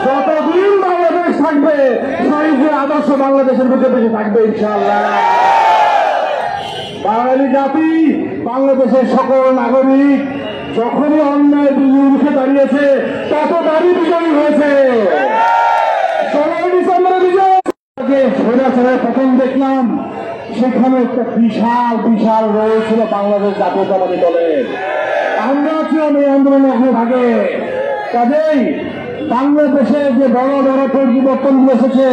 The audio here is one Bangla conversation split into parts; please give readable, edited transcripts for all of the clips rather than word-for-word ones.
যতদিন বাংলাদেশ থাকবে শহীদের আদর্শ বাংলাদেশের বুকে বেঁচে থাকবে ইনশাআল্লাহ। বাঙালি জাতি, বাংলাদেশের সকল নাগরিক যখনই অন্যায় বিরুদ্ধে দাঁড়িয়েছে ততবারই বিজয়ী হয়েছে। 16 ডিসেম্বরের বিজয় প্রথম দেখলাম সেখানে একটা বিশাল বিশাল রোল ছিল বাংলাদেশ জাতীয়তাবাদী দলের। আমরা ছিলাম এই আন্দোলনের অগ্রভাগে। কাজেই বাংলাদেশে যে বড় বড় পরিবর্তন এসেছে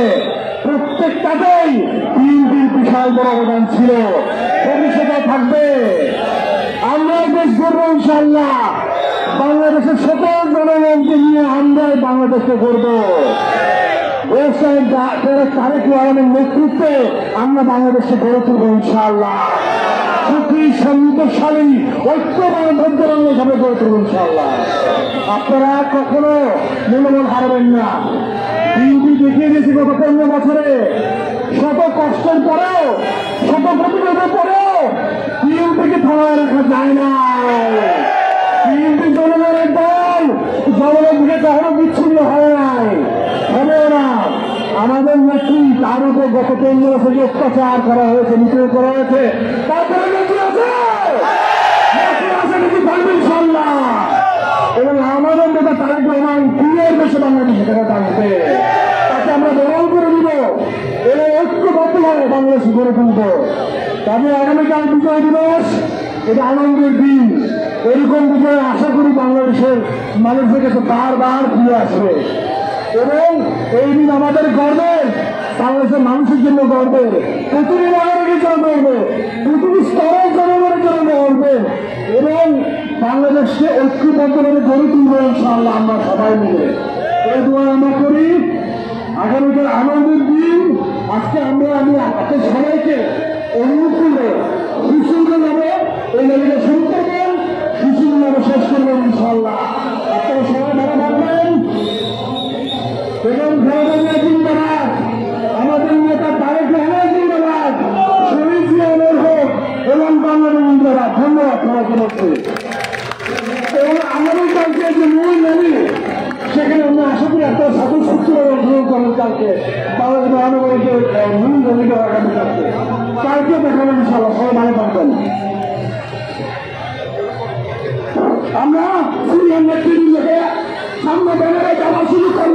প্রত্যেকটাতেই বিএনপির বিশাল বড় অবদান ছিল, ভবিষ্যতে থাকবে। আমরা দেশ গর্ব ইনশাআল্লাহ। বাংলাদেশের সকল জনগণকে নিয়ে আমরাই বাংলাদেশকে গর্ব। তারেক রহমানের নেতৃত্বে আমরা বাংলাদেশকে গড়ে তুলব ইনশাআল্লাহ। সুখী সমৃদ্ধশালী ঐক্যবদ্ধ হিসাবে গড়ে তুলব ইনশাআল্লাহ। আপনারা কখনো মনোবল হারাবেন না। বিএনপি দেখিয়ে দিয়েছি গত 15 বছরে শত কষ্টের পরেও, শত প্রতিরোধের পরেও বিএনপিকে থামায় রাখা যায় না। বিএনপি জনগণের দল, জনগণ থেকে কখনো বিচ্ছিন্ন হয় নাই, হবেও না। আমাদের নেত্রী তার উপর গত 15 বছর অত্যাচার করা হয়েছে, নিপীড়ন করা হয়েছে, তারপরে নেত্রী আছে, নেত্রী আছে, নেত্রী থাকবে ইনশাআল্লাহ। এবং আমাদের নেতা তারেক রহমান ক্লিয়ার দেশে বাংলাদেশে টাকা থাকবে, তাকে আমরা বরণ করে দিব এবং ঐক্যবদ্ধভাবে বাংলাদেশ গড়ে তুলব। তবে আগামীকাল বিজয় দিবস, এটা আনন্দের দিন। এরকম বিজয় আশা করি বাংলাদেশের মানুষের কাছে বারবার ফিরে আসবে এবং এই দিন আমাদের গর্বের, বাংলাদেশের মানুষের জন্য গর্বের, প্রতিটি নাগরিকের জন্য গর্বের, প্রতিটি স্তরের জনগণের জন্য গর্বের এবং বাংলাদেশকে ঐক্যবদ্ধভাবে গড়ে তুলব ইনশাআল্লাহ আমরা সবাই মিলে। এই দোয়া আমরা করি। আগামীকাল আনন্দের দিন। আজকে আমি আপনাদের সবাইকে অনুরোধ করব শিশুদের নামে এই লাইনটা শুরু করবেন, শিশুদের নামে শেষ করবেন ইনশাআল্লাহ। আপনারা সবাই ভালো থাকবেন এবং ভারতের জিন্দাবাদ, আমাদের নেতা তারেক রহমান জিন্দাবাদ, শহীদ জিয়াউর হোক এবং বাংলাদেশ জিন্দাবাদ। ধন্যবাদ সবাইকে বলছি। এবং আমাদের কালকে যে মূল র্যালি, সেখানে আমরা আশা করি একটা স্বতঃস্ফূর্তভাবে অংশগ্রহণ করেন। কালকে বাংলাদেশ মহানগরীতে মূল র্যালিটা আগামীকালকে দেখাবেন ইনশাআল্লাহ। সবাই ভালো থাকবেন। আমরা সিনিয়র নেতৃবৃন্দকে সামনে ব্যানারে যাওয়া শুরু করব।